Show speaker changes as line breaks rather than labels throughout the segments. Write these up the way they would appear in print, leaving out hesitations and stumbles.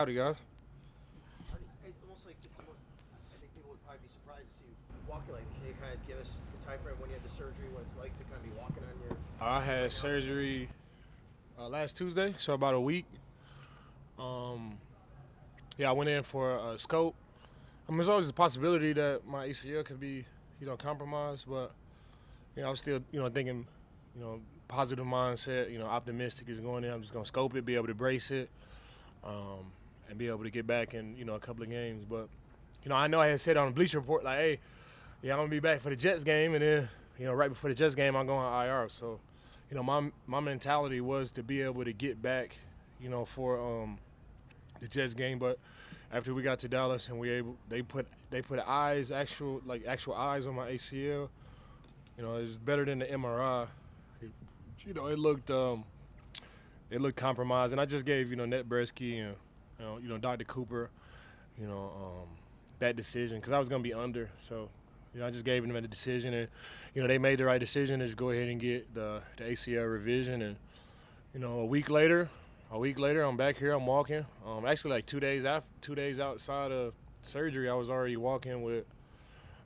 Howdy, guys.
I think people would probably be surprised to see you walking like. Can you kind of give us the time frame when you had the surgery, what it's like to kind of be walking on your
I had
right now?
surgery last Tuesday, so about a week. Yeah, I went in for a scope. There's always a possibility that my ACL could be, compromised, but I was still, thinking, positive mindset, optimistic is going in. I'm just gonna scope it, be able to brace it, and be able to get back in, a couple of games. But, I know I had said on the Bleacher Report, like, hey, yeah, I'm gonna be back for the Jets game, and then, right before the Jets game, I'm going IR. So, my mentality was to be able to get back, for the Jets game. But after we got to Dallas and they put actual eyes on my ACL. It's better than the MRI. It looked compromised, and I just gave Net Bresky and Dr. Cooper, you know, that decision because I was gonna be under. So I just gave them a decision, and they made the right decision to just go ahead and get the ACL revision. And a week later, I'm back here. I'm walking. Actually, like 2 days outside of surgery, I was already walking with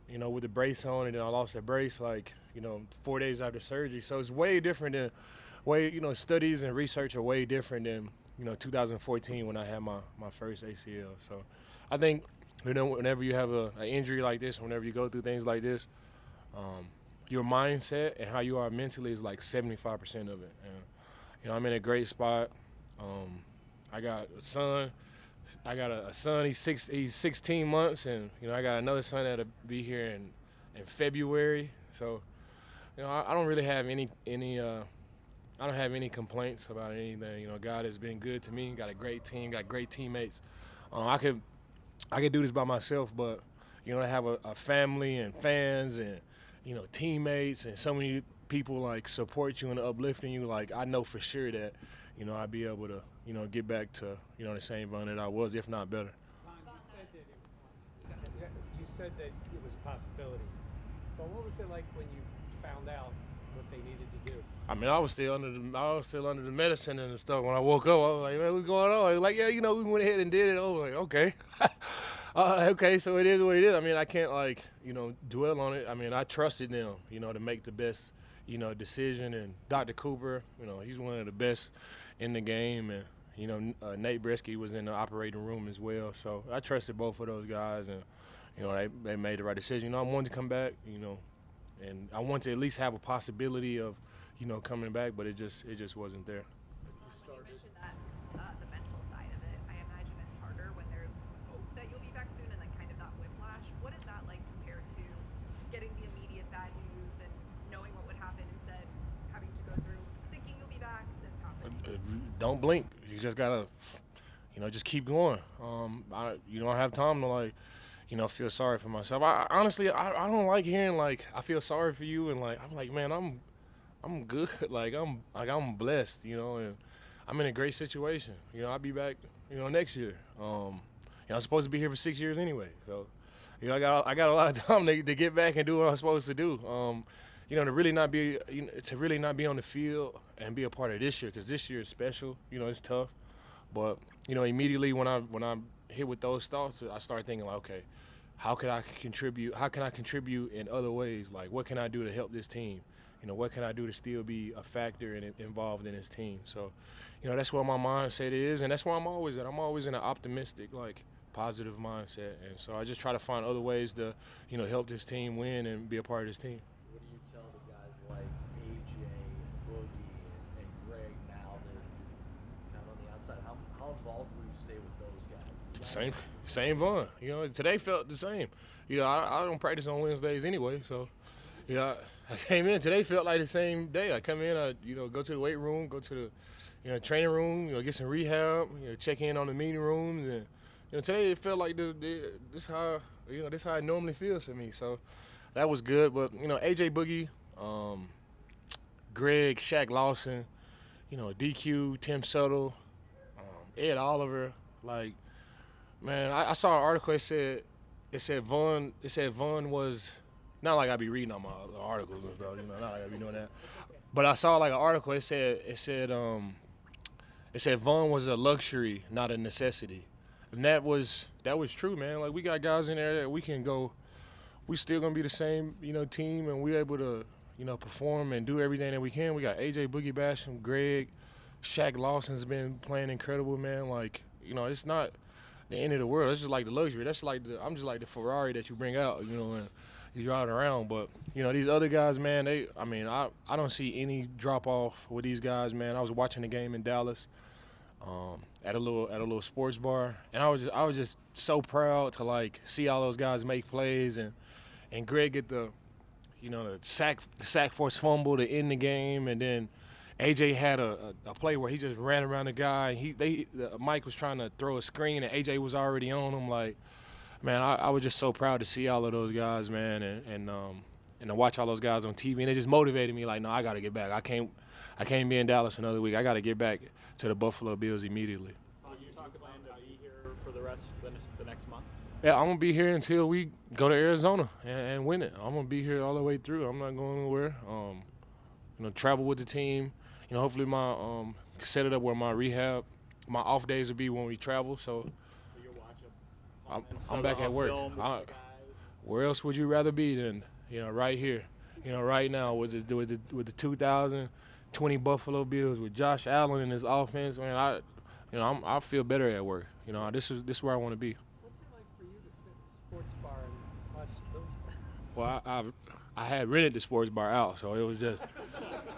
the brace on, and then I lost that brace 4 days after surgery. So it's way different than studies and research are way different than 2014 when I had my first ACL. So I think whenever you have an injury like this, whenever you go through things like this, your mindset and how you are mentally is like 75% of it. And I'm in a great spot. I got a son. He's 16 months, and I got another son that'll be here in February. So I don't really have any I don't have any complaints about anything. God has been good to me. Got a great team. Got great teammates. I could do this by myself, but to have a family and fans and teammates and so many people like support you and uplifting you. Like I know for sure that I'd be able to get back to the same run that I was, if not better.
Vaughn, you said that it was a possibility, but what was it like when you found out what they needed to do?
I mean, I was still under the medicine and stuff. When I woke up, I was like, "Man, what's going on?" They were like, yeah, we went ahead and did it. I was like, okay, okay, so it is what it is. I mean, I can't dwell on it. I mean, I trusted them, to make the best, decision. And Dr. Cooper, he's one of the best in the game, and Nate Bresky was in the operating room as well. So I trusted both of those guys, and they made the right decision. I wanted to come back, and I wanted to at least have a possibility of coming back, but it just wasn't there.
You mentioned that the mental side of it. I imagine it's harder when there's hope that you'll be back soon and then kind of that whiplash. What is that like compared to getting the immediate bad news and knowing what would happen instead having to go through thinking you'll be back, this happened?
Don't blink. You just gotta, just keep going. You don't have time to feel sorry for myself. I honestly don't like hearing I feel sorry for you, and I'm like, man, I'm good. I'm blessed, and I'm in a great situation. I'll be back, next year. I'm supposed to be here for 6 years anyway. So, I got a lot of time to get back and do what I'm supposed to do. To really not be on the field and be a part of this year, because this year is special. It's tough. But immediately when I hit with those thoughts, I started thinking okay, how can I contribute? How can I contribute in other ways? Like, what can I do to help this team? What can I do to still be a factor and involved in this team? So, that's where my mindset is, and that's where I'm always at. I'm always in an optimistic, positive mindset. And so I just try to find other ways to, help this team win and be a part of this team.
What do you tell the guys like AJ, Boogie, and Greg now that you're kind of on the outside? How involved will you stay with those guys?
Same Vaughn. Today felt the same. I don't practice on Wednesdays anyway, so I came in today, felt like the same day. I come in, I go to the weight room, go to the training room, get some rehab, check in on the meeting rooms, and today it felt like this how it normally feels for me. So that was good. But AJ Boogie, Greg, Shaq Lawson, DQ, Tim Shuttle, Ed Oliver, man, I saw an article. It said Vaughn was. Not like I be reading all my articles and stuff, not like I be doing that. But I saw an article. It said Vaughn was a luxury, not a necessity. And that was true, man. Like, we got guys in there that we can go. We still gonna be the same, team, and we're able to, perform and do everything that we can. We got AJ Boogie Basham, Greg, Shaq Lawson's been playing incredible, man. Like, it's not the end of the world. It's just like the luxury. That's like I'm just like the Ferrari that you bring out, and you drive around. But these other guys, man, I don't see any drop off with these guys, man. I was watching the game in Dallas. At a little sports bar, and I was just so proud to like see all those guys make plays, and Greg get the sack force fumble to end the game, and then AJ had a play where he just ran around the guy, and Mike was trying to throw a screen, and AJ was already on him. Like, man, I was just so proud to see all of those guys, man, and to watch all those guys on TV, and it just motivated me. Like, no, I got to get back. I can't be in Dallas another week. I got to get back to the Buffalo Bills immediately.
You talk about to be here for the rest of the next month?
Yeah, I'm going to be here until we go to Arizona and win it. I'm going to be here all the way through. I'm not going anywhere. Travel with the team. Hopefully set it up where my off days will be when we travel. So
You're watching.
I'm back at work. Where else would you rather be than, right here? Right now with the 2020 Buffalo Bills with Josh Allen and his offense, man, I feel better at work. This is where I want to be.
What's it like for you to sit in a sports bar and watch the Bills play?
Well, I had rented the sports bar out, so it was just,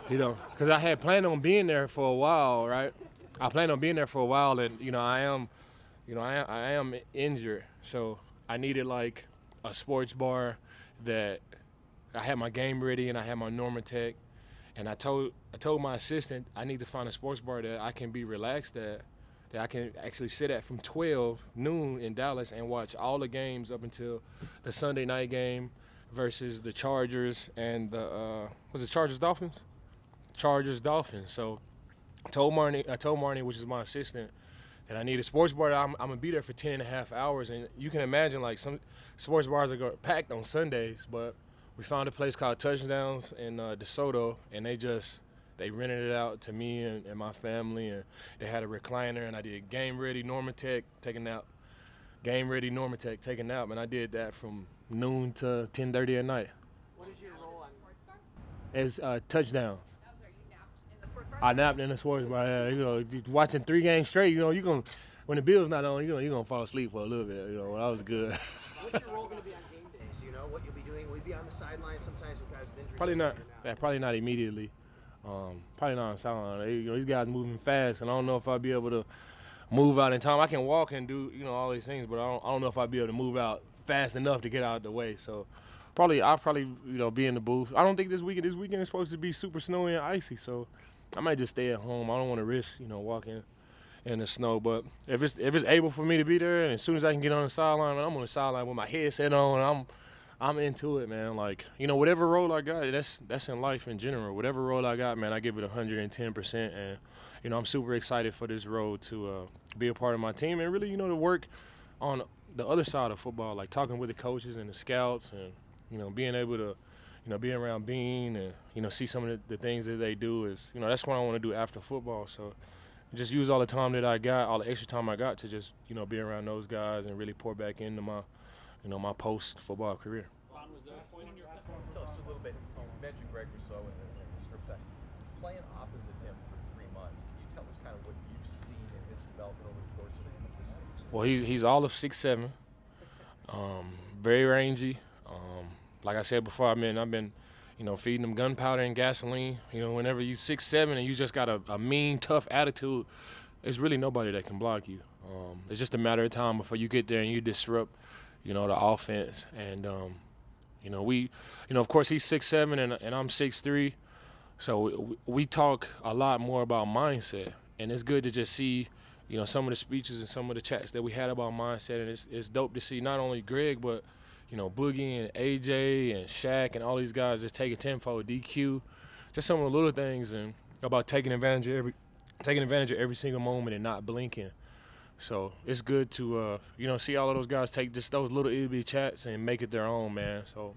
because I had planned on being there for a while, right? I planned on being there for a while, and I am injured, so I needed like a sports bar that I had my game ready and I had my Normatec, and I told my assistant I need to find a sports bar that I can be relaxed at, that I can actually sit at from 12 noon in Dallas and watch all the games up until the Sunday night game versus the Chargers and the was it Chargers-Dolphins? Chargers-Dolphins. So I told Marnie, which is my assistant, that I need a sports bar. I'm gonna be there for 10.5 hours, and you can imagine like some sports bars are packed on Sundays, but we found a place called Touchdowns in DeSoto, and they rented it out to me and my family, and they had a recliner, and I did game ready Normatec, take a nap, and I did that from noon to 10:30 at night.
What is your role on
Sports bar?
It's Touchdowns.
Oh, sorry, you napped in the sports bar?
I napped in the sports bar. Yeah, watching 3 games straight. When the Bills not on, you're gonna fall asleep for a little bit. That was good.
What's your role going to be on game days? Do you know what you'll be doing? Will you be on the sideline sometimes with guys with injuries?
Probably not.
Or
Yeah, probably not immediately. Probably not on sideline. These guys moving fast, and I don't know if I'll be able to move out in time. I can walk and do all these things, but I don't know if I'll be able to move out fast enough to get out of the way. So I'll probably be in the booth. I don't think this weekend is supposed to be super snowy and icy, so I might just stay at home. I don't want to risk walking in the snow. But if it's able for me to be there, and as soon as I can get on the sideline, I'm on the sideline with my headset on, and I'm into it, man. Like, whatever role I got, that's in life in general. Whatever role I got, man, I give it 110%. And, I'm super excited for this role to be a part of my team and really, to work on the other side of football, like talking with the coaches and the scouts and, being able to, be around Bean and, see some of the things that they do is, that's what I want to do after football. So just use all the time that I got, all the extra time I got to just, be around those guys and really pour back into my my post-football career.
Ron, was there a point in your tell us a little bit. You mentioned Greg Rousseau in the script session. Playing opposite him for 3 months, can you tell us kind of what you've seen in his development over the course of this season?
Well, he's all of 6'7", very rangy. Like I said before, I've been feeding him gunpowder and gasoline. Whenever you 6'7" and you just got a mean, tough attitude, there's really nobody that can block you. It's just a matter of time before you get there and you disrupt the offense. And, of course he's 6'7" and I'm 6'3", so we talk a lot more about mindset. And it's good to just see, some of the speeches and some of the chats that we had about mindset. And it's dope to see not only Greg, but, Boogie and AJ and Shaq and all these guys just taking tenfold, DQ, just some of the little things and about taking advantage of every single moment and not blinking. So it's good to, see all of those guys take just those little itty-bitty chats and make it their own, man. So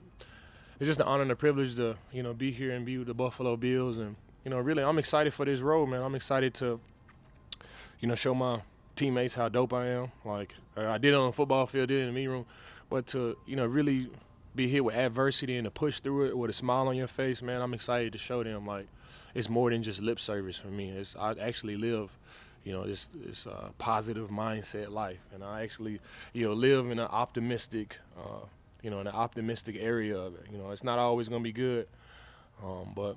it's just an honor and a privilege to, be here and be with the Buffalo Bills. And, really, I'm excited for this role, man. I'm excited to, show my teammates how dope I am. Like, I did it on the football field, did it in the meeting room. But to, really be hit with adversity and to push through it with a smile on your face, man, I'm excited to show them, like, it's more than just lip service for me. I actually live, this positive mindset life. And I actually, live in an optimistic, in an optimistic area of it. It's not always going to be good, but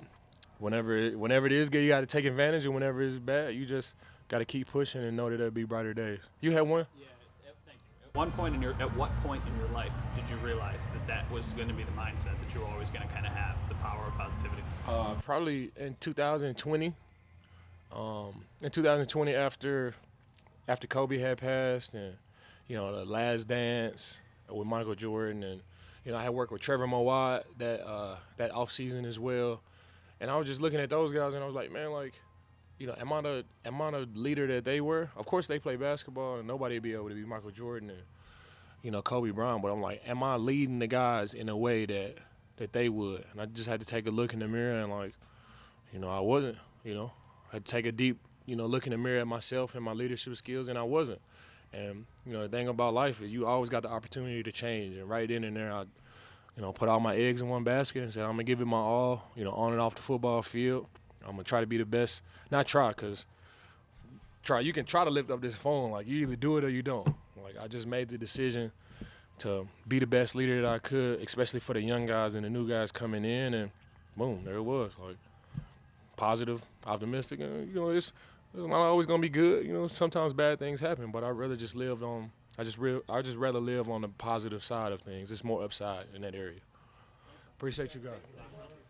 whenever it is good, you got to take advantage, and whenever it's bad, you just got to keep pushing and know that there'll be brighter days. You had one?
Yeah, thank you. At what point in your life did you realize that was going to be the mindset that you were always going to kind of have, the power of positivity?
Probably in 2020. In 2020, after Kobe had passed, and the Last Dance with Michael Jordan, and I had worked with Trevor Mowat that off season as well, and I was just looking at those guys, and I was like, man, like, am I the leader that they were? Of course, they play basketball, and nobody would be able to be Michael Jordan and Kobe Bryant, but I'm like, am I leading the guys in a way that they would? And I just had to take a look in the mirror, and like, I wasn't. I had to take a deep, look in the mirror at myself and my leadership skills, and I wasn't. And the thing about life is you always got the opportunity to change. And right then and there, I, put all my eggs in one basket and said, I'm gonna give it my all, on and off the football field. I'm gonna try to be the best. Not try, because you can try to lift up this phone. Like, you either do it or you don't. Like, I just made the decision to be the best leader that I could, especially for the young guys and the new guys coming in, and boom, there it was. Like, positive, optimistic, and it's not always gonna be good. Sometimes bad things happen, but I just rather live on the positive side of things. There's more upside in that area. Appreciate you guys.